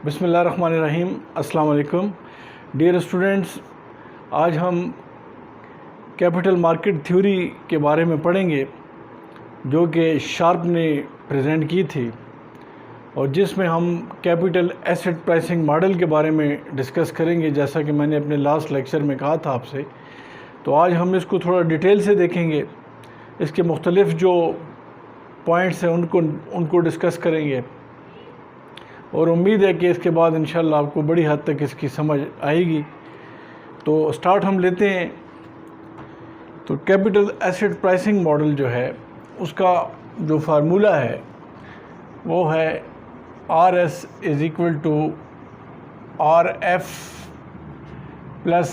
बिस्मिल्लाहिर्रहमानिर्रहीम। अस्सलाम वालेकुम डियर स्टूडेंट्स, आज हम कैपिटल मार्केट थ्योरी के बारे में पढ़ेंगे जो कि शार्प ने प्रेजेंट की थी और जिसमें हम कैपिटल एसेट प्राइसिंग मॉडल के बारे में डिस्कस करेंगे, जैसा कि मैंने अपने लास्ट लेक्चर में कहा था आपसे। तो आज हम इसको थोड़ा डिटेल से देखेंगे, इसके मुख्तलिफ जो पॉइंट्स हैं उनको डिस्कस करेंगे और उम्मीद है कि इसके बाद इंशाल्लाह आपको बड़ी हद तक इसकी समझ आएगी। तो स्टार्ट हम लेते हैं। तो कैपिटल एसेट प्राइसिंग मॉडल जो है उसका जो फार्मूला है वो है RS is equal to RF plus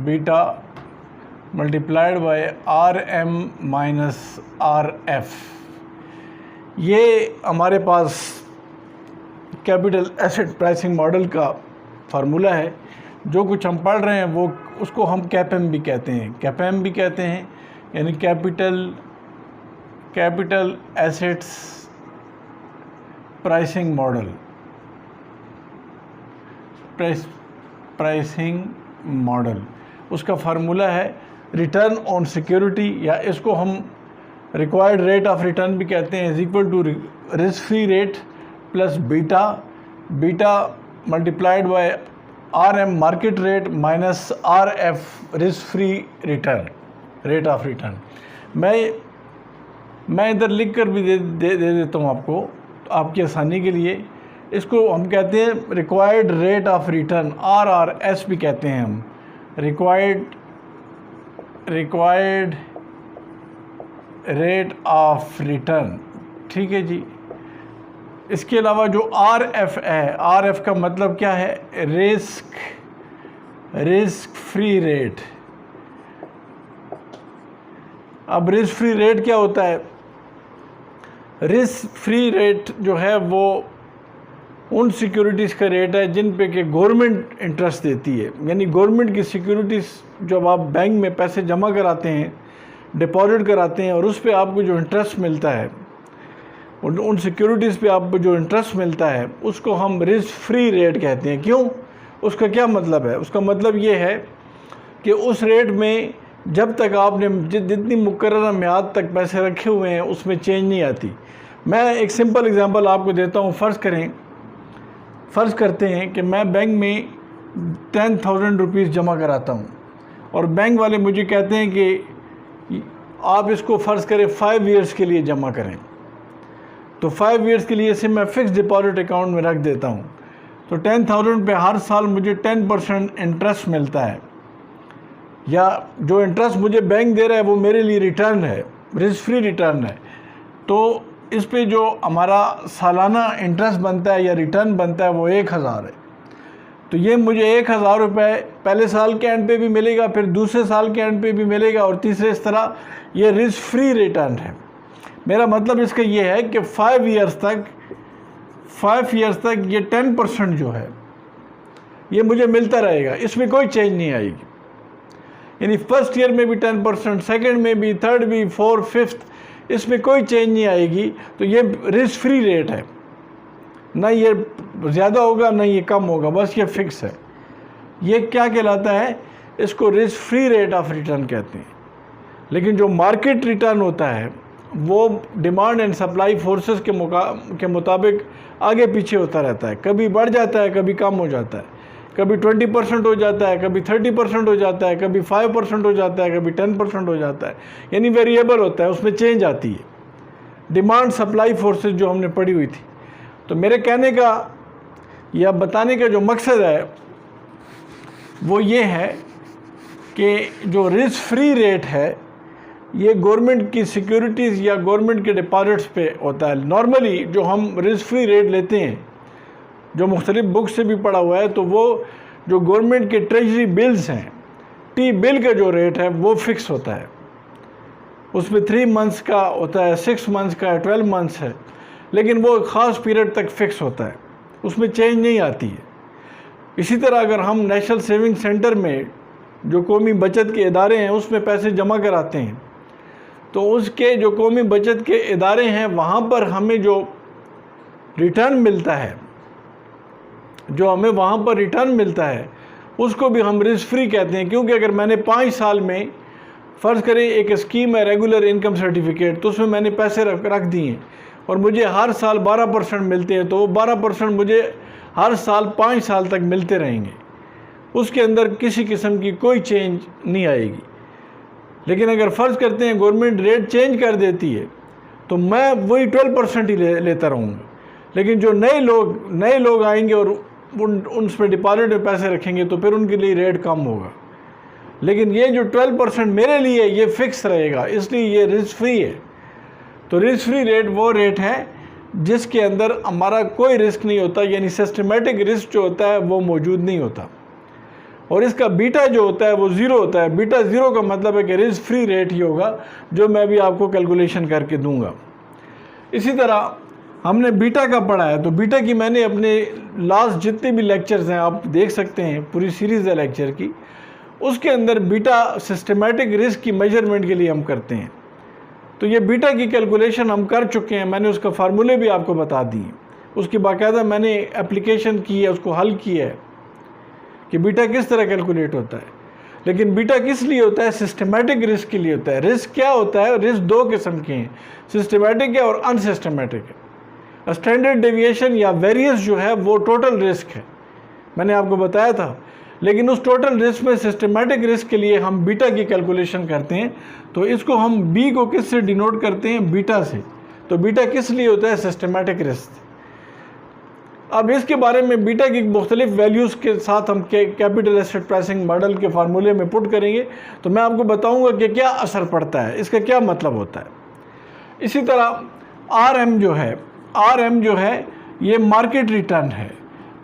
beta multiplied by RM minus RF। ये हमारे पास कैपिटल एसेट प्राइसिंग मॉडल का फार्मूला है। जो कुछ हम पढ़ रहे हैं वो उसको हम कैपएम भी कहते हैं, यानी capital assets pricing model, pricing model. उसका फार्मूला है रिटर्न ऑन सिक्योरिटी, या इसको हम रिक्वायर्ड रेट ऑफ रिटर्न भी कहते हैं, is equal to risk free rate plus beta multiplied by RM market rate minus RF risk free return, rate of return. मैं इधर लिख कर भी दे देता हूँ आपको, तो आपकी आसानी के लिए। इसको हम कहते हैं required rate of return, RRS भी कहते हैं हम, रिक्वायर्ड रेट ऑफ रिटर्न। ठीक है जी। इसके अलावा जो RF है, RF का मतलब क्या है? Risk free rate. अब रिस्क फ्री रेट क्या होता है? रिस्क फ्री रेट जो है वो उन सिक्योरिटीज़ का रेट है जिन पे कि गवर्नमेंट इंटरेस्ट देती है, यानी गवर्नमेंट की सिक्योरिटीज़ जब आप बैंक में पैसे जमा कराते हैं, डिपॉजिट कराते हैं और उस पे आपको जो इंटरेस्ट मिलता है, उन सिक्योरिटीज़ पे आपको जो इंटरेस्ट मिलता है उसको हम रिस्क फ्री रेट कहते हैं। क्यों? उसका क्या मतलब है? उसका मतलब ये है कि उस रेट में जब तक आपने जितनी मुकर्रर म्याद तक पैसे रखे हुए हैं उसमें चेंज नहीं आती। मैं एक सिंपल एग्जांपल आपको देता हूँ। फ़र्ज़ करते हैं कि मैं बैंक में 10,000 रुपीज़ जमा कराता हूँ और बैंक वाले मुझे कहते हैं कि आप इसको फ़र्ज़ करें 5 ईयर्स के लिए जमा करें। तो 5 ईयर्स के लिए से मैं फ़िक्स डिपॉजिट अकाउंट में रख देता हूँ। तो 10,000 पे हर साल मुझे 10% इंटरेस्ट मिलता है, या जो इंटरेस्ट मुझे बैंक दे रहा है वो मेरे लिए रिटर्न है, रिस्क फ्री रिटर्न है। तो इस पे जो हमारा सालाना इंटरेस्ट बनता है या रिटर्न बनता है वो 1,000 है। तो ये मुझे 1,000 रुपये पहले साल के एंड पे भी मिलेगा, फिर दूसरे साल के एंड पे भी मिलेगा और तीसरे। इस तरह ये रिस्क फ्री रिटर्न है। मेरा मतलब इसका ये है कि 5 ईयर्स तक ये 10% जो है ये मुझे मिलता रहेगा, इसमें कोई चेंज नहीं आएगी। यानी फर्स्ट ईयर में भी 10%, सेकंड में भी, थर्ड भी, फोर्थ, फिफ्थ, इसमें कोई चेंज नहीं आएगी। तो ये रिस्क फ्री रेट है, ना ये ज़्यादा होगा ना ये कम होगा, बस ये फिक्स है। ये क्या कहलाता है? इसको risk free rate of return कहते हैं। लेकिन जो मार्केट रिटर्न होता है वो डिमांड एंड सप्लाई फोर्सेस के मुताबिक आगे पीछे होता रहता है। कभी बढ़ जाता है, कभी कम हो जाता है, कभी 20% हो जाता है, कभी 30% हो जाता है, कभी 5% हो जाता है, कभी 10% हो जाता है। यानी वेरिएबल होता है, उसमें चेंज आती है। डिमांड सप्लाई फोर्सेस जो हमने पढ़ी हुई थी। तो मेरे कहने का या बताने का जो मकसद है वो ये है कि जो रिस्क फ्री रेट है ये गवर्नमेंट की सिक्योरिटीज़ या गवर्नमेंट के डिपॉजिट्स पे होता है। नॉर्मली जो हम रिस्क फ्री रेट लेते हैं, जो मुख्तलिफ बुक से भी पढ़ा हुआ है, तो वो जो गवर्नमेंट के ट्रेजरी बिल्स हैं, टी बिल का जो रेट है वो फिक्स होता है। उसमें 3 मंथ्स का होता है, 6 मंथ्स का है, 12 मंथ्स है, लेकिन वो ख़ास पीरियड तक फिक्स होता है, उसमें चेंज नहीं आती है। इसी तरह अगर हम नेशनल सेविंग सेंटर में जो कौमी बचत के इदारे हैं उसमें पैसे जमा कराते हैं, तो उसके जो कौमी बचत के इदारे हैं वहाँ पर हमें जो रिटर्न मिलता है जो हमें वहाँ पर रिटर्न मिलता है उसको भी हम रिस्क फ्री कहते हैं। क्योंकि अगर मैंने 5 साल में, फ़र्ज़ करें एक स्कीम है रेगुलर इनकम सर्टिफिकेट, तो उसमें मैंने पैसे रख दिए और मुझे हर साल 12% मिलते हैं, तो वो 12% मुझे हर साल 5 साल तक मिलते रहेंगे, उसके अंदर किसी किस्म की कोई चेंज नहीं आएगी। लेकिन अगर फ़र्ज़ करते हैं गवर्नमेंट रेट चेंज कर देती है तो मैं वही 12% ही लेता रहूँगा। लेकिन जो नए लोग आएंगे और उन पर डिपॉजिट में पैसे रखेंगे तो फिर उनके लिए रेट कम होगा। लेकिन ये जो 12% मेरे लिए ये फ़िक्स रहेगा, इसलिए ये रिस्क फ्री है। तो रिस्क फ्री रेट वो रेट है जिसके अंदर हमारा कोई रिस्क नहीं होता, यानी सिस्टमेटिक रिस्क जो होता है वो मौजूद नहीं होता। और इसका बीटा जो होता है वो ज़ीरो होता है। बीटा ज़ीरो का मतलब है कि रिस्क फ्री रेट ही होगा, जो मैं भी आपको कैलकुलेशन करके दूंगा। इसी तरह हमने बीटा का पढ़ा है, तो बीटा की मैंने अपने लास्ट जितने भी लेक्चर्स हैं आप देख सकते हैं, पूरी सीरीज़ है लेक्चर की, उसके अंदर बीटा सिस्टमेटिक रिस्क की मेजरमेंट के लिए हम करते हैं। तो ये बीटा की कैलकुलेशन हम कर चुके हैं, मैंने उसका फार्मूले भी आपको बता दिए, उसकी बाकायदा मैंने एप्लीकेशन की है, उसको हल किया है कि बीटा किस तरह कैलकुलेट होता है। लेकिन बीटा किस लिए होता है? सिस्टमेटिक रिस्क के लिए होता है। रिस्क क्या होता है? रिस्क 2 किस्म के हैं, सिस्टमेटिक है और अनसिस्टमेटिक है। स्टैंडर्ड डेविएशन या वेरियंस जो है वो टोटल रिस्क है, मैंने आपको बताया था। लेकिन उस टोटल रिस्क में सिस्टमेटिक रिस्क के लिए हम बीटा की कैलकुलेशन करते हैं। तो इसको हम बी को किस से डिनोट करते हैं? बीटा से। तो बीटा किस लिए होता है? Systematic risk. अब इसके बारे में बीटा की मुख्तलिफ वैल्यूज़ के साथ हम कैपिटल एसेट प्राइसिंग मॉडल के फार्मूले में पुट करेंगे, तो मैं आपको बताऊंगा कि क्या असर पड़ता है, इसका क्या मतलब होता है। इसी तरह आरएम जो है ये मार्केट रिटर्न है।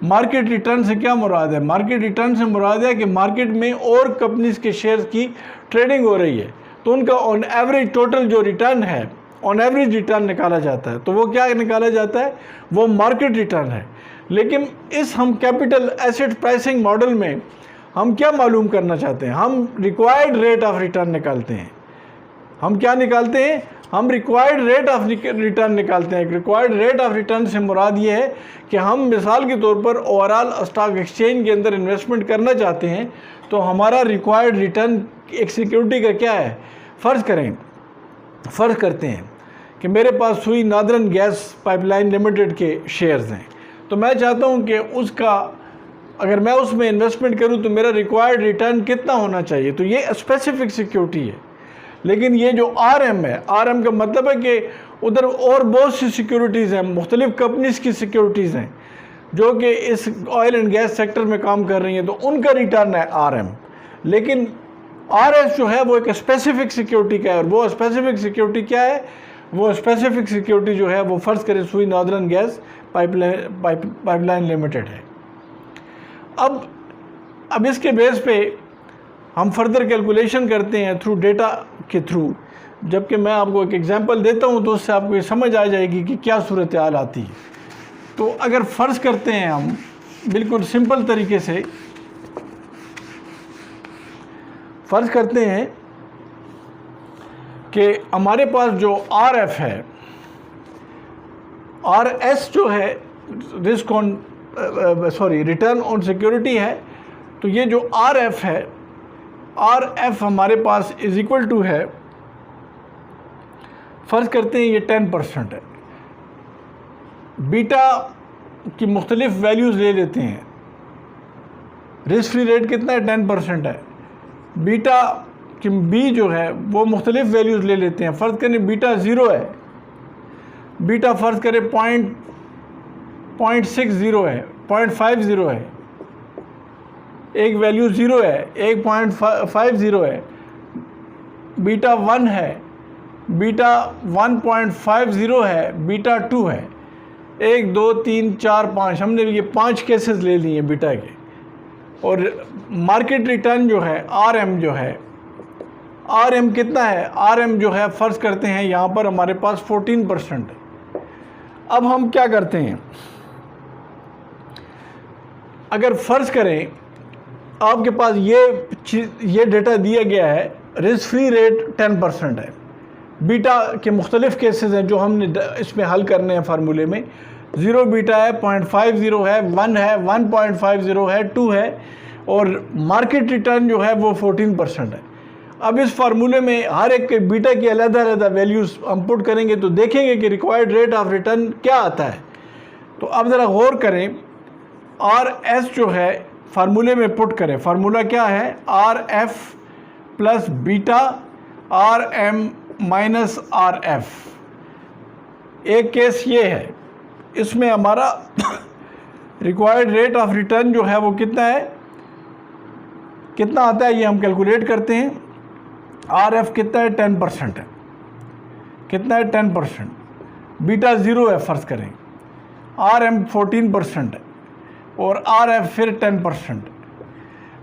मार्केट रिटर्न से क्या मुराद है? मार्केट रिटर्न से मुराद है कि मार्केट में और कंपनीज के शेयर्स की ट्रेडिंग हो रही है, तो उनका ऑन एवरेज टोटल जो रिटर्न है, ऑन एवरेज रिटर्न निकाला जाता है। तो वो क्या निकाला जाता है? वो मार्केट रिटर्न है। लेकिन हम कैपिटल एसेट प्राइसिंग मॉडल में हम क्या मालूम करना चाहते हैं? हम रिक्वायर्ड रेट ऑफ रिटर्न निकालते हैं। हम क्या निकालते हैं? हम रिक्वायर्ड रेट ऑफ रिटर्न निकालते हैं। रिक्वायर्ड रेट ऑफ रिटर्न से मुराद ये है कि हम मिसाल के तौर पर ओवरऑल स्टॉक एक्सचेंज के अंदर इन्वेस्टमेंट करना चाहते हैं, तो हमारा रिक्वायर्ड रिटर्न एक सिक्योरिटी का क्या है? फ़र्ज़ करते हैं कि मेरे पास सुई नादरन गैस पाइपलाइन लिमिटेड के शेयर्स हैं, तो मैं चाहता हूं कि उसका अगर मैं उसमें इन्वेस्टमेंट करूं तो मेरा रिक्वायर्ड रिटर्न कितना होना चाहिए। तो ये स्पेसिफिक सिक्योरिटी है। लेकिन ये जो आरएम है, आरएम का मतलब है कि उधर और बहुत सी सिक्योरिटीज़ हैं, मुख्तलिफ कंपनीज की सिक्योरिटीज़ हैं जो कि इस ऑयल एंड गैस सेक्टर में काम कर रही हैं, तो उनका रिटर्न है आरएम। लेकिन आरएस जो है वो एक स्पेसिफिक सिक्योरिटी का है, और वो स्पेसिफिक सिक्योरिटी क्या है? वो स्पेसिफिक सिक्योरिटी जो है वो फ़र्ज़ करें सुई नादरन गैस पाइपलाइन लिमिटेड है। अब इसके बेस पे हम फर्दर कैलकुलेशन करते हैं थ्रू डेटा के थ्रू, जबकि मैं आपको एक एग्जांपल देता हूं तो उससे आपको ये समझ आ जाएगी कि क्या सूरत हाल आती है। तो अगर फ़र्ज़ करते हैं हम बिल्कुल सिंपल तरीके से फ़र्ज़ करते हैं कि हमारे पास जो आरएफ है, आरएस जो है रिटर्न ऑन सिक्योरिटी है, तो ये जो आरएफ है, आरएफ हमारे पास इज इक्वल टू है, फ़र्ज़ करते हैं ये 10% है। बीटा की मुख्तलिफ वैल्यूज़ ले लेते हैं। रिस्क फ्री रेट कितना है? 10% है। बीटा कि बी जो है वो मुख्तलिफ वैल्यूज़ ले लेते हैं। फ़र्ज़ करें बीटा 0 है, बीटा फ़र्ज़ करें 0.60 है, 0.50 है, एक वैल्यू 0 है, 1.50 है, बीटा 1 है, बीटा 1.50 है, बीटा 2 है, 1 2 3 4 5, हमने ये 5 केसेस ले लिए हैं बीटा के। और मार्केट रिटर्न जो है आरएम जो है, आरएम कितना है? आरएम जो है फ़र्ज़ करते हैं यहाँ पर हमारे पास 14% है। अब हम क्या करते हैं, अगर फ़र्ज़ करें आपके पास ये डेटा दिया गया है, रिस्क फ्री रेट 10% है, बीटा के मुख्तलिफ़ केसेस हैं जो हमने इसमें हल करने हैं फार्मूले में, 0 बीटा है, 0.50 है, 1 है, 1.50 है, 2 है, और मार्केट रिटर्न जो है वो 14% है। अब इस फार्मूले में हर एक के बीटा की अलग अलग वैल्यूज़ हम पुट करेंगे तो देखेंगे कि रिक्वायर्ड रेट ऑफ रिटर्न क्या आता है। तो अब ज़रा गौर करें, आर एस जो है फार्मूले में पुट करें। फार्मूला क्या है? R F plus beta R M minus R F. एक केस ये है, इसमें हमारा रिक्वायर्ड रेट ऑफ रिटर्न जो है वो कितना है, कितना आता है ये हम कैलकुलेट करते हैं। आर एफ कितना है? 10% है। कितना है? 10%। बीटा 0 है फ़र्ज़ करें। आर एम 14% है और आर एफ फिर 10%।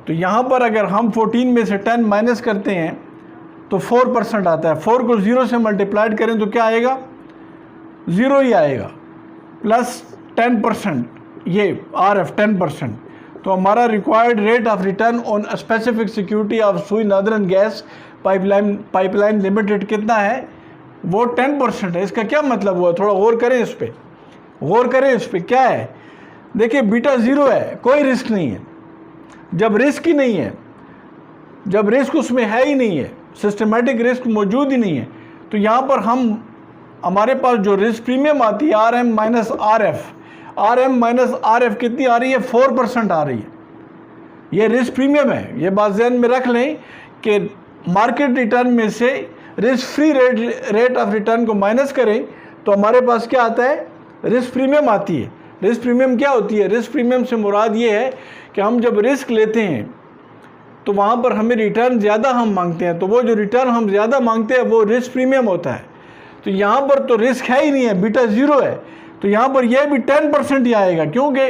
तो यहाँ पर अगर हम 14 में से 10 माइनस करते हैं तो 4% आता है। 4 को 0 से मल्टीप्लाइड करें तो क्या आएगा? 0 ही आएगा, प्लस 10% ये आर एफ 10%। तो हमारा required rate of return on specific security of सुई नादरन गैस पाइपलाइन लिमिटेड कितना है? वो 10% है। इसका क्या मतलब हुआ? थोड़ा गौर करें इस पर, गौर करें इस पर क्या है। देखिए बीटा 0 है, कोई रिस्क नहीं है। जब रिस्क ही नहीं है, जब रिस्क उसमें है ही नहीं है, सिस्टमेटिक रिस्क मौजूद ही नहीं है, तो यहाँ पर हमारे पास जो रिस्क प्रीमियम आती है R M minus R F, R M minus R F कितनी आ रही है? 4% आ रही है। ये रिस्क प्रीमियम है। ये बात ध्यान में रख लें कि मार्केट रिटर्न में से risk free rate of return को माइनस करें तो हमारे पास क्या आता है? रिस्क प्रीमियम आती है। रिस्क प्रीमियम क्या होती है? रिस्क प्रीमियम से मुराद ये है कि हम जब रिस्क लेते हैं तो वहाँ पर हमें रिटर्न ज़्यादा हम मांगते हैं, तो वो जो रिटर्न हम ज़्यादा मांगते हैं वो रिस्क प्रीमियम होता है। तो यहाँ पर तो रिस्क है ही नहीं है, बीटा 0 है, तो यहाँ पर यह भी 10% ही आएगा। क्योंकि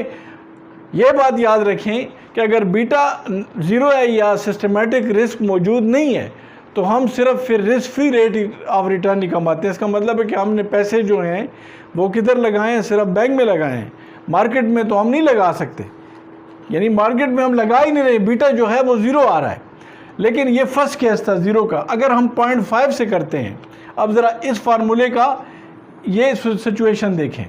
ये बात याद रखें कि अगर बीटा 0 है या सिस्टमेटिक रिस्क मौजूद नहीं है तो हम सिर्फ फिर risk free rate of return ही कमाते हैं। इसका मतलब है कि हमने पैसे जो हैं वो किधर लगाए हैं? सिर्फ बैंक में लगाए हैं। मार्केट में तो हम नहीं लगा सकते, यानी मार्केट में हम लगा ही नहीं रहे, बीटा जो है वो 0 आ रहा है। लेकिन ये फर्स्ट केस था 0 का। अगर हम 0.5 से करते हैं, अब ज़रा इस फार्मूले का ये सिचुएशन देखें,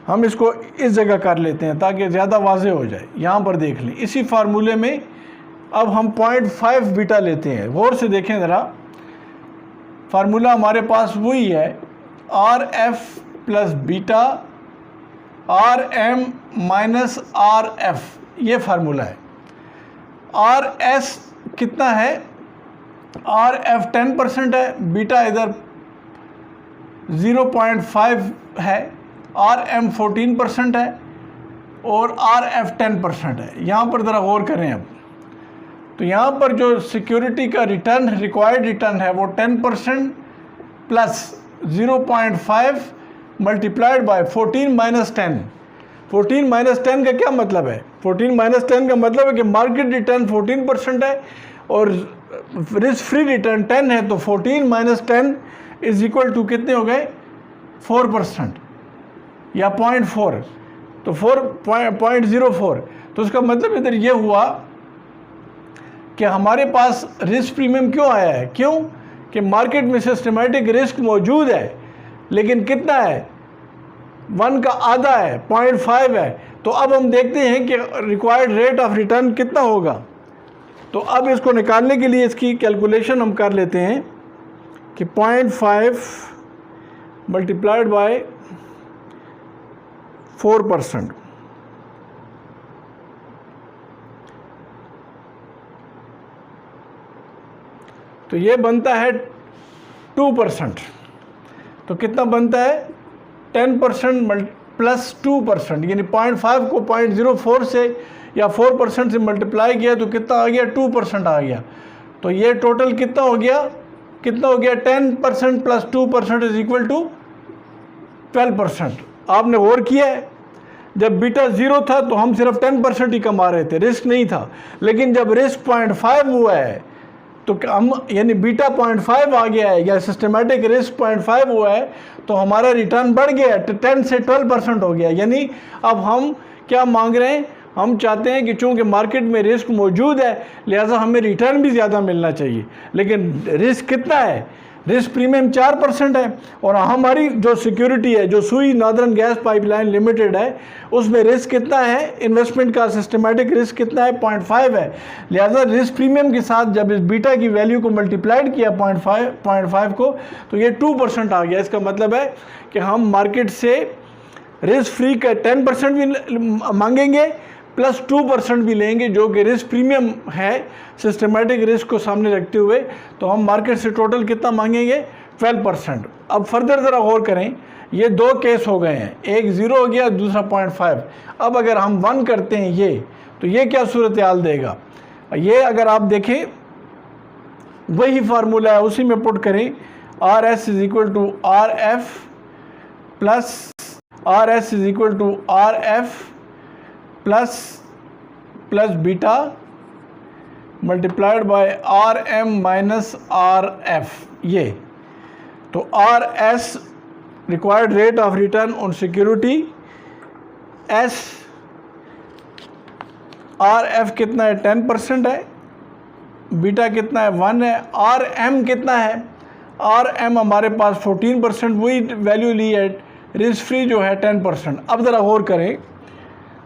हम इसको इस जगह कर लेते हैं ताकि ज़्यादा वाज़ेह हो जाए। यहाँ पर देख लें, इसी फार्मूले में अब हम 0.5 बीटा लेते हैं। गौर से देखें ज़रा, फार्मूला हमारे पास वही है, R F plus beta R M minus R F, ये फार्मूला है। आर एस कितना है? आर एफ 10% है, बीटा इधर 0.5 है, आर एम 14% है और आर एफ 10% है। यहाँ पर ज़रा गौर करें। अब तो यहाँ पर जो सिक्योरिटी का रिटर्न, रिक्वायर्ड रिटर्न है वो 10% plus 0.5 multiplied by 14 minus 10। 14 minus 10 का क्या मतलब है? 14 माइनस 10 का मतलब है कि मार्केट रिटर्न 14% है और रिस्क फ्री रिटर्न 10 है, तो 14 माइनस 10 इज इक्वल टू कितने हो गए? 4% या 0.4, तो 0.04। तो उसका मतलब इधर ये हुआ कि हमारे पास रिस्क प्रीमियम क्यों आया है? क्यों कि मार्केट में सिस्टमेटिक रिस्क मौजूद है, लेकिन कितना है? 1 का आधा है, 0.5 है। तो अब हम देखते हैं कि रिक्वायर्ड रेट ऑफ रिटर्न कितना होगा। तो अब इसको निकालने के लिए इसकी कैलकुलेशन हम कर लेते हैं कि 0.5 मल्टीप्लाइड बाय 4%, तो ये बनता है 2%। तो कितना बनता है? 10% प्लस 2%, यानी 0.5 को 0.04 से या 4% से मल्टीप्लाई किया तो कितना आ गया? 2% आ गया। तो ये टोटल कितना हो गया? कितना हो गया? 10% प्लस 2% इज इक्वल टू 12%। आपने गौर किया है, जब बीटा 0 था तो हम सिर्फ 10% ही कमा रहे थे, रिस्क नहीं था। लेकिन जब रिस्क 0.5 हुआ है तो हम, यानी बीटा 0.5 आ गया है या सिस्टमेटिक रिस्क 0.5 हुआ है, तो हमारा रिटर्न बढ़ गया, 10 से 12% हो गया। यानी अब हम क्या मांग रहे हैं? हम चाहते हैं कि चूँकि मार्केट में रिस्क मौजूद है लिहाजा हमें रिटर्न भी ज़्यादा मिलना चाहिए। लेकिन रिस्क कितना है? रिस्क प्रीमियम 4% है, और हमारी जो सिक्योरिटी है जो सुई नॉर्दर्न गैस पाइपलाइन लिमिटेड है उसमें रिस्क कितना है, इन्वेस्टमेंट का सिस्टमेटिक रिस्क कितना है, 0.5 है। लिहाजा रिस्क प्रीमियम के साथ जब इस बीटा की वैल्यू को मल्टीप्लाइड किया 0.5 को, तो ये 2% आ गया। इसका मतलब है कि हम मार्केट से रिस्क फ्री का 10% भी मांगेंगे प्लस 2% भी लेंगे, जो कि रिस्क प्रीमियम है सिस्टमेटिक रिस्क को सामने रखते हुए, तो हम मार्केट से टोटल कितना मांगेंगे, 12%। अब फर्दर ज़रा गौर करें, ये दो केस हो गए हैं, एक 0 हो गया, दूसरा 0.5। अब अगर हम 1 करते हैं ये, तो ये क्या सूरत हाल देगा, ये अगर आप देखें वही फार्मूला है, उसी में पुट करें, RS is equal to RF plus RS is equal to RF plus beta multiplied by RM minus RF। ये तो RS required rate of return on security, S RF कितना है, 10% है, बीटा कितना है, 1 है, RM कितना है, RM हमारे पास 14%, वही वैल्यू ली है, रिस्क फ्री जो है 10%। अब ज़रा गौर करें,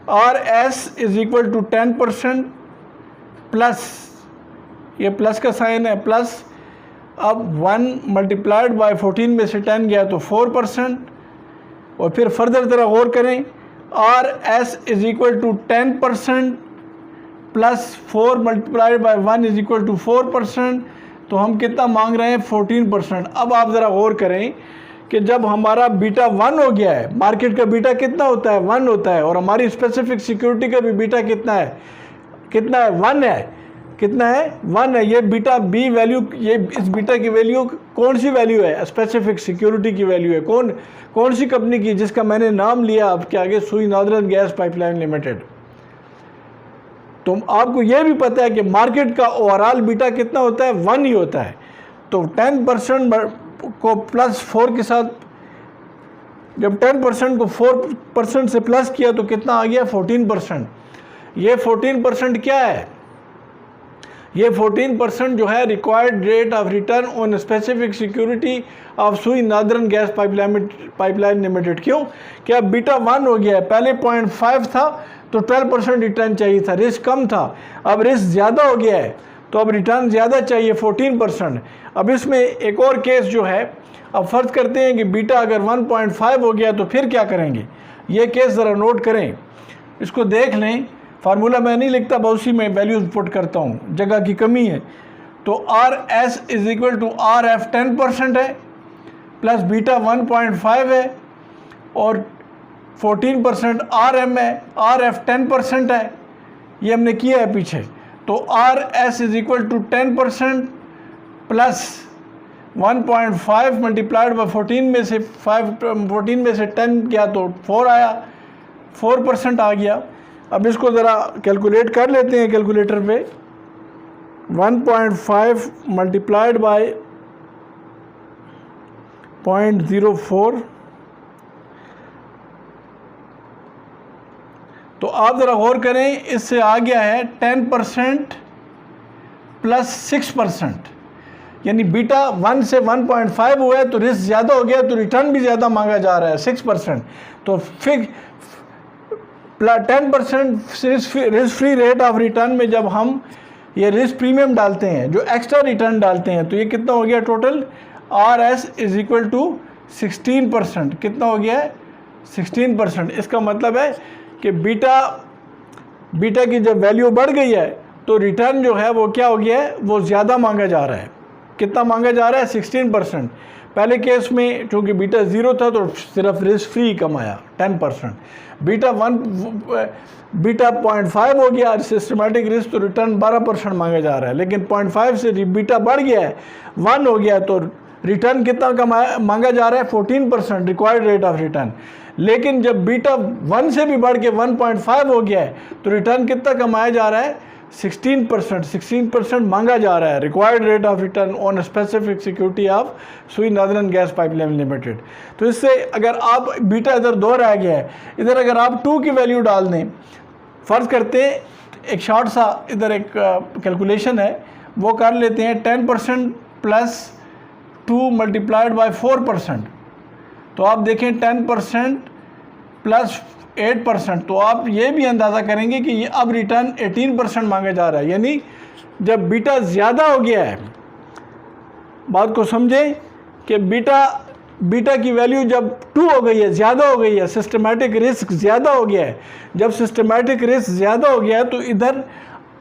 RS is equal to 10% plus, ये प्लस का साइन है, प्लस अब 1 मल्टीप्लाइड बाय 14 में से 10 गया तो 4%, और फिर फर्दर ज़रा गौर करें, RS is equal to 10% plus 4 multiplied by 1 is equal to 4%, तो हम कितना मांग रहे हैं, 14%। अब आप ज़रा गौर करें कि जब हमारा बीटा 1 हो गया है, मार्केट का बीटा कितना होता है, 1 होता है, और हमारी स्पेसिफिक सिक्योरिटी का भी बीटा कितना है, 1 है, कितना है, 1 है। ये बीटा बी वैल्यू, ये इस बीटा की वैल्यू कौन सी वैल्यू है, स्पेसिफिक सिक्योरिटी की वैल्यू है, कौन सी कंपनी की, जिसका मैंने नाम लिया आपके आगे, सुई नॉर्दर्न गैस पाइपलाइन लिमिटेड। तो आपको ये भी पता है कि मार्केट का ओवरऑल बीटा कितना होता है, 1 ही होता है। तो 10% को प्लस 4 के साथ, जब 10% को 4% से प्लस किया तो कितना आ गया, 14%। ये 14% क्या है, ये 14% जो है required rate of return on specific security of सुई नॉर्दर्न गैस पाइपलाइन लिमिटेड। क्यों, क्या बीटा 1 हो गया है, पहले 0.5 था तो 12% रिटर्न चाहिए था, रिस्क कम था, अब रिस्क ज़्यादा हो गया है तो अब रिटर्न ज़्यादा चाहिए, 14%। अब इसमें एक और केस जो है, अब फ़र्ज़ करते हैं कि बीटा अगर 1.5 हो गया तो फिर क्या करेंगे, ये केस ज़रा नोट करें, इसको देख लें। फार्मूला मैं नहीं लिखता, बहुत सी मैं वैल्यूज़ पुट करता हूँ, जगह की कमी है। तो RS is equal to RF 10% है, प्लस बीटा 1.5 है, और 14% RM है, RF 10% है, ये हमने किया है पीछे। तो RS is equal to 10% plus 1.5 multiplied by 14 में से 10 गया तो 4 आया, 4% आ गया। अब इसको ज़रा कैलकुलेट कर लेते हैं कैलकुलेटर पे। 1.5 मल्टीप्लाइड बाई 0.04, तो आप ज़रा गौर करें, इससे आ गया है 10% प्लस 6%, यानी बीटा 1 से 1.5 हुआ है तो रिस्क ज़्यादा हो गया, तो रिटर्न भी ज़्यादा मांगा जा रहा है, 6%। तो फिर 10% risk free rate of return में जब हम ये रिस्क प्रीमियम डालते हैं, जो एक्स्ट्रा रिटर्न डालते हैं, तो ये कितना हो गया total, RS is equal to 16%। कितना हो गया है, 16%। इसका मतलब है कि बीटा की जब वैल्यू बढ़ गई है तो रिटर्न जो है वो क्या हो गया है, वो ज़्यादा मांगा जा रहा है। कितना मांगा जा रहा है, 16%। पहले केस में चूँकि बीटा 0 था तो सिर्फ रिस्क फ्री कमाया 10%, बीटा 0.5 हो गया सिस्टमेटिक रिस्क, तो रिटर्न 12% मांगा जा रहा है। लेकिन 0.5 से बीटा बढ़ गया है, 1 हो गया, तो रिटर्न कितना मांगा जा रहा है, 14% रिक्वायर्ड रेट ऑफ रिटर्न। लेकिन जब बीटा 1 से भी बढ़ के 1.5 हो गया है तो रिटर्न कितना कमाया जा रहा है, 16% मांगा जा रहा है, required rate of return on specific security of सुई नॉर्दर्न गैस पाइपलाइन लिमिटेड। तो इससे अगर आप बीटा इधर 2 रह गया है, इधर अगर आप 2 की वैल्यू डाल दें, फ़र्ज़ करते हैं एक शॉर्ट सा इधर एक कैलकुलेशन है वो कर लेते हैं, 10% प्लस 2 मल्टीप्लाइड बाय 4%, तो आप देखें 10% प्लस 8%, तो आप ये भी अंदाज़ा करेंगे कि ये अब रिटर्न 18% मांगा जा रहा है। यानी जब बीटा ज़्यादा हो गया है, बात को समझें कि बीटा की वैल्यू जब 2 हो गई है, ज़्यादा हो गई है, सिस्टमेटिक रिस्क ज़्यादा हो गया है। जब सिस्टमेटिक रिस्क ज़्यादा हो गया है तो इधर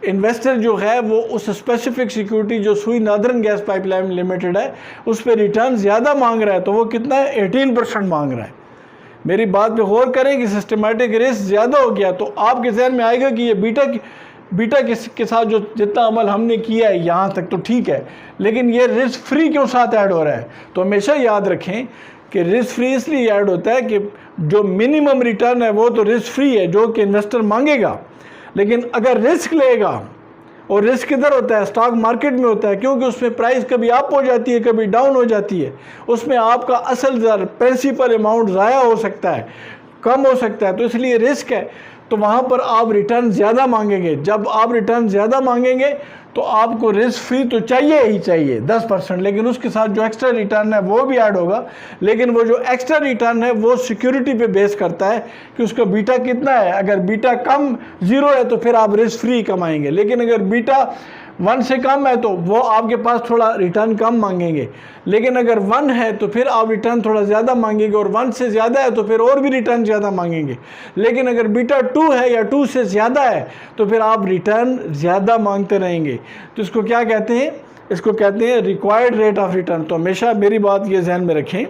इन्वेस्टर जो है वो उस स्पेसिफिक सिक्योरिटी जो सुई नादरन गैस पाइपलाइन लिमिटेड है उस पर रिटर्न ज़्यादा मांग रहा है, तो वो कितना है, 18% मांग रहा है। मेरी बात पे गौर करें कि सिस्टमेटिक रिस्क ज़्यादा हो गया तो आपके जहन में आएगा कि ये बीटा के साथ जो जितना अमल हमने किया है यहाँ तक तो ठीक है, लेकिन ये रिस्क फ्री क्यों साथ ऐड हो रहा है। तो हमेशा याद रखें कि रिस्क फ्री इसलिए ऐड होता है कि जो मिनिमम रिटर्न है वो तो रिस्क फ्री है जो कि इन्वेस्टर मांगेगा, लेकिन अगर रिस्क लेगा, और रिस्क किधर होता है, स्टॉक मार्केट में होता है, क्योंकि उसमें प्राइस कभी अप हो जाती है कभी डाउन हो जाती है, उसमें आपका असल प्रिंसिपल अमाउंट ज़ाया हो सकता है, कम हो सकता है, तो इसलिए रिस्क है। तो वहाँ पर आप रिटर्न ज़्यादा मांगेंगे। जब आप रिटर्न ज़्यादा मांगेंगे तो आपको रिस्क फ्री तो चाहिए ही चाहिए 10%, लेकिन उसके साथ जो एक्स्ट्रा रिटर्न है वो भी ऐड होगा। लेकिन वो जो एक्स्ट्रा रिटर्न है वो सिक्योरिटी पे बेस करता है कि उसका बीटा कितना है। अगर बीटा कम 0 है तो फिर आप रिस्क फ्री कमाएंगे, लेकिन अगर बीटा 1 से कम है तो वो आपके पास थोड़ा रिटर्न कम मांगेंगे, लेकिन अगर 1 है तो फिर आप रिटर्न थोड़ा ज़्यादा मांगेंगे, और 1 से ज़्यादा है तो फिर और भी रिटर्न ज़्यादा मांगेंगे। लेकिन अगर बीटा 2 है या 2 से ज़्यादा है तो फिर आप रिटर्न ज़्यादा मांगते रहेंगे। तो इसको क्या कहते हैं, इसको कहते हैं रिक्वायर्ड रेट ऑफ रिटर्न। तो हमेशा मेरी बात ये जहन में रखें,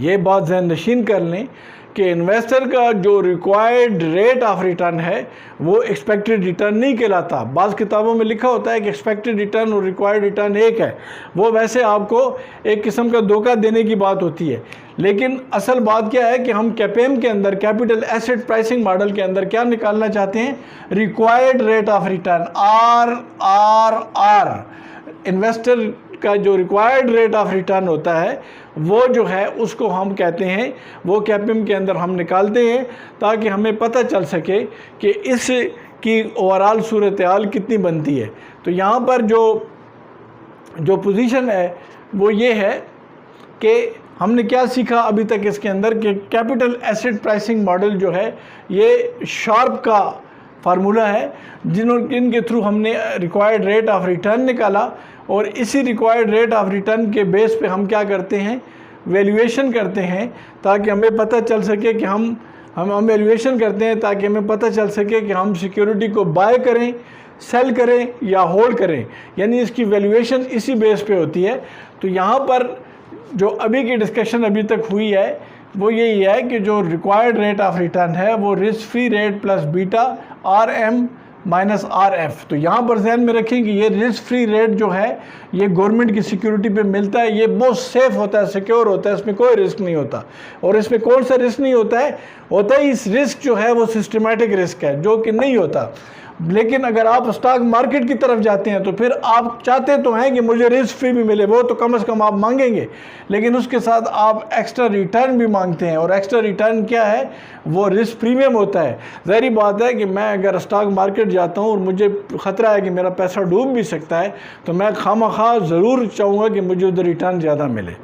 ये बात जहन नशीन कर लें कि इन्वेस्टर का जो रिक्वायर्ड रेट ऑफ रिटर्न है वो एक्सपेक्टेड रिटर्न नहीं कहलाता। बाज़ किताबों में लिखा होता है कि एक्सपेक्टेड रिटर्न और रिक्वायर्ड रिटर्न एक है, वो वैसे आपको एक किस्म का धोखा देने की बात होती है। लेकिन असल बात क्या है कि हम कैपेम के अंदर, कैपिटल एसेट प्राइसिंग मॉडल के अंदर क्या निकालना चाहते हैं, required rate of return, RRR। Investor का जो रिक्वायर्ड रेट ऑफ रिटर्न होता है वो जो है उसको हम कहते हैं, वो कैपेम के अंदर हम निकालते हैं ताकि हमें पता चल सके कि इस की ओवरऑल सूरत हाल कितनी बनती है। तो यहाँ पर जो पोजीशन है वो ये है कि हमने क्या सीखा अभी तक इसके अंदर कि कैपिटल एसेट प्राइसिंग मॉडल जो है ये शार्प का फार्मूला है जिनके थ्रू हमने रिक्वायर्ड रेट ऑफ रिटर्न निकाला, और इसी रिक्वायर्ड रेट ऑफ रिटर्न के बेस पे हम क्या करते हैं, वैल्यूएशन करते हैं ताकि हमें पता चल सके कि हम वैल्यूएशन करते हैं ताकि हमें पता चल सके कि हम सिक्योरिटी को बाय करें, सेल करें या होल्ड करें, यानी इसकी वैल्यूएशन इसी बेस पे होती है। तो यहाँ पर जो अभी की डिस्कशन अभी तक हुई है वो यही है कि जो रिक्वायर्ड रेट ऑफ रिटर्न है वो risk free rate plus beta RM minus RF। तो यहाँ पर ध्यान में रखें कि ये रिस्क फ्री रेट जो है ये गवर्नमेंट की सिक्योरिटी पे मिलता है, ये बहुत सेफ होता है, सिक्योर होता है, इसमें कोई रिस्क नहीं होता। और इसमें कौन सा रिस्क नहीं होता है इस रिस्क जो है वो सिस्टमेटिक रिस्क है जो कि नहीं होता। लेकिन अगर आप स्टॉक मार्केट की तरफ जाते हैं तो फिर आप चाहते तो हैं कि मुझे रिस्क फ्री भी मिले, वो तो कम से कम आप मांगेंगे, लेकिन उसके साथ आप एक्स्ट्रा रिटर्न भी मांगते हैं, और एक्स्ट्रा रिटर्न क्या है, वो रिस्क प्रीमियम होता है। ज़ाहिर बात है कि मैं अगर स्टॉक मार्केट जाता हूँ और मुझे ख़तरा है कि मेरा पैसा डूब भी सकता है तो मैं खामखा ज़रूर चाहूँगा कि मुझे उधर रिटर्न ज़्यादा मिले।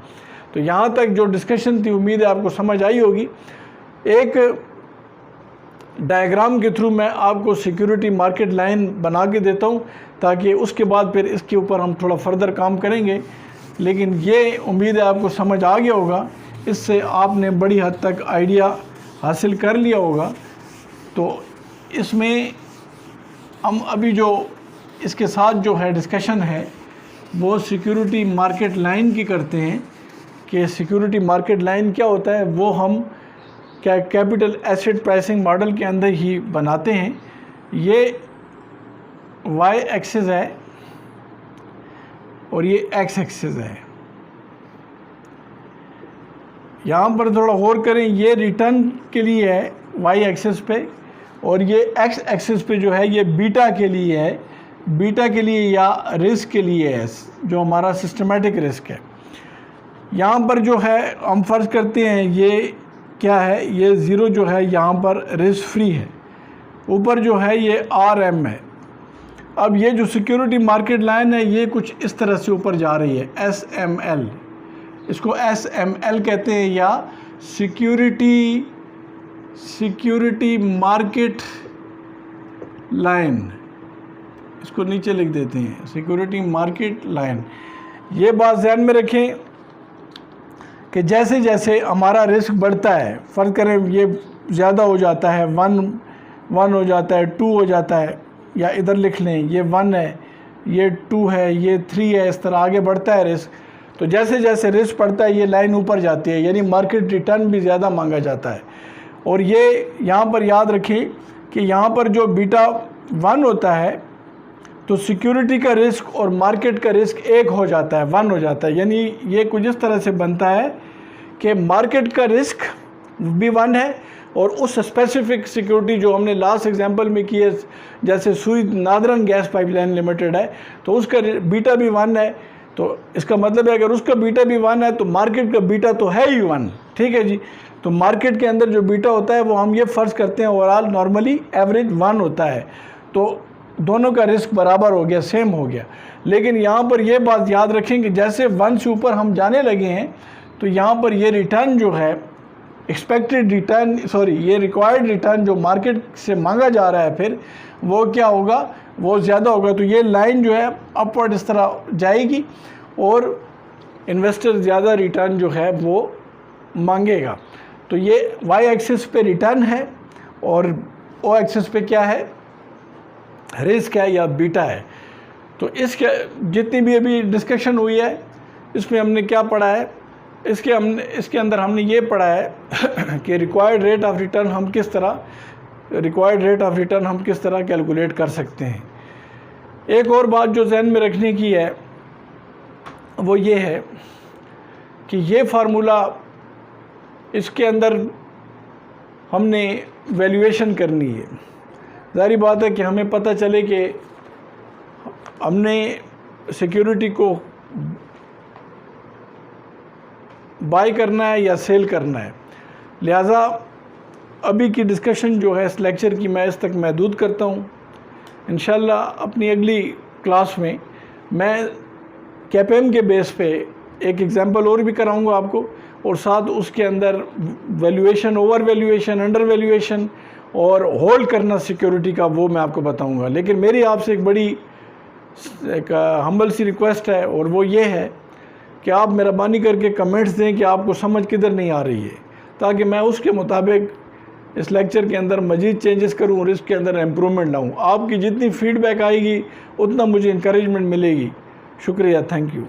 तो यहाँ तक जो डिस्कशन थी उम्मीद है आपको समझ आई होगी। एक डायग्राम के थ्रू मैं आपको सिक्योरिटी मार्केट लाइन बना के देता हूँ ताकि उसके बाद फिर इसके ऊपर हम थोड़ा फर्दर काम करेंगे, लेकिन ये उम्मीद है आपको समझ आ गया होगा, इससे आपने बड़ी हद तक आइडिया हासिल कर लिया होगा। तो इसमें हम अभी जो इसके साथ जो है डिस्कशन है वो सिक्योरिटी मार्केट लाइन की करते हैं कि सिक्योरिटी मार्केट लाइन क्या होता है, वो हम क्या कैपिटल एसेट प्राइसिंग मॉडल के अंदर ही बनाते हैं। ये Y एक्सिस है और ये X एक्सिस है। यहाँ पर थोड़ा गौर करें, ये रिटर्न के लिए है Y एक्सिस पे, और ये X एक्सिस पे जो है ये बीटा के लिए है, बीटा के लिए या रिस्क के लिए है जो हमारा सिस्टमेटिक रिस्क है। यहाँ पर जो है हम फर्ज करते हैं ये क्या है, ये 0 जो है यहाँ पर रिस्क फ्री है, ऊपर जो है ये RM है। अब ये जो सिक्योरिटी मार्केट लाइन है ये कुछ इस तरह से ऊपर जा रही है, SML, इसको SML कहते हैं, या सिक्योरिटी मार्केट लाइन, इसको नीचे लिख देते हैं, सिक्योरिटी मार्केट लाइन। ये बात ध्यान में रखें कि जैसे जैसे हमारा रिस्क बढ़ता है, फ़र्ज़ करें ये ज़्यादा हो जाता है, 1 हो जाता है, 2 हो जाता है, या इधर लिख लें ये 1 है, ये 2 है, ये 3 है, इस तरह आगे बढ़ता है रिस्क। तो जैसे जैसे रिस्क बढ़ता है ये लाइन ऊपर जाती है, यानी मार्केट रिटर्न भी ज़्यादा मांगा जाता है। और ये यहाँ पर याद रखें कि यहाँ पर जो बीटा 1 होता है तो सिक्योरिटी का रिस्क और मार्केट का रिस्क एक हो जाता है, 1 हो जाता है। यानी ये कुछ इस तरह से बनता है कि मार्केट का रिस्क भी 1 है और उस स्पेसिफिक सिक्योरिटी जो हमने लास्ट एग्जांपल में की है, जैसे सुई नादरन गैस पाइपलाइन लिमिटेड है, तो उसका बीटा भी 1 है। तो इसका मतलब है अगर उसका बीटा भी 1 है तो मार्केट का बीटा तो है ही 1, ठीक है जी। तो मार्केट के अंदर जो बीटा होता है वो हम ये फ़र्ज़ करते हैं ओवरऑल नॉर्मली एवरेज 1 होता है, तो दोनों का रिस्क बराबर हो गया, सेम हो गया। लेकिन यहाँ पर यह बात याद रखें कि जैसे 1 से ऊपर हम जाने लगे हैं तो यहाँ पर ये रिटर्न जो है एक्सपेक्टेड रिटर्न, ये रिक्वायर्ड रिटर्न जो मार्केट से मांगा जा रहा है फिर वो क्या होगा, वो ज़्यादा होगा। तो ये लाइन जो है अपवर्ड इस तरह जाएगी और इन्वेस्टर ज़्यादा रिटर्न जो है वो मांगेगा। तो ये वाई एक्सिस पे रिटर्न है और ओ एक्सिस पे क्या है, रिस्क है या बीटा है। तो इसके जितनी भी अभी डिस्कशन हुई है इसमें हमने क्या पढ़ा है, इसके अंदर हमने ये पढ़ा है कि रिक्वायर्ड रेट ऑफ रिटर्न हम किस तरह कैलकुलेट कर सकते हैं। एक और बात जो जहन में रखने की है वो ये है कि ये फार्मूला, इसके अंदर हमने वैल्यूएशन करनी है। ज़ाहिर बात है कि हमें पता चले कि हमने सिक्योरिटी को बाय करना है या सेल करना है। लिहाजा अभी की डिस्कशन जो है इस लेक्चर की मैं इस तक महदूद करता हूँ। इंशाल्लाह अपनी अगली क्लास में मैं KPM के बेस पे एक एग्ज़ाम्पल और भी कराऊंगा आपको, और साथ उसके अंदर valuation, over valuation, under valuation और होल्ड करना सिक्योरिटी का वो मैं आपको बताऊंगा। लेकिन मेरी आपसे एक हम्बल सी रिक्वेस्ट है और वो ये है कि आप मेहरबानी करके कमेंट्स दें कि आपको समझ किधर नहीं आ रही है, ताकि मैं उसके मुताबिक इस लेक्चर के अंदर मज़ीद चेंजेस करूं और इसके अंदर इम्प्रूवमेंट लाऊं। आपकी जितनी फ़ीडबैक आएगी उतना मुझे इंकरेजमेंट मिलेगी। शुक्रिया, थैंक यू।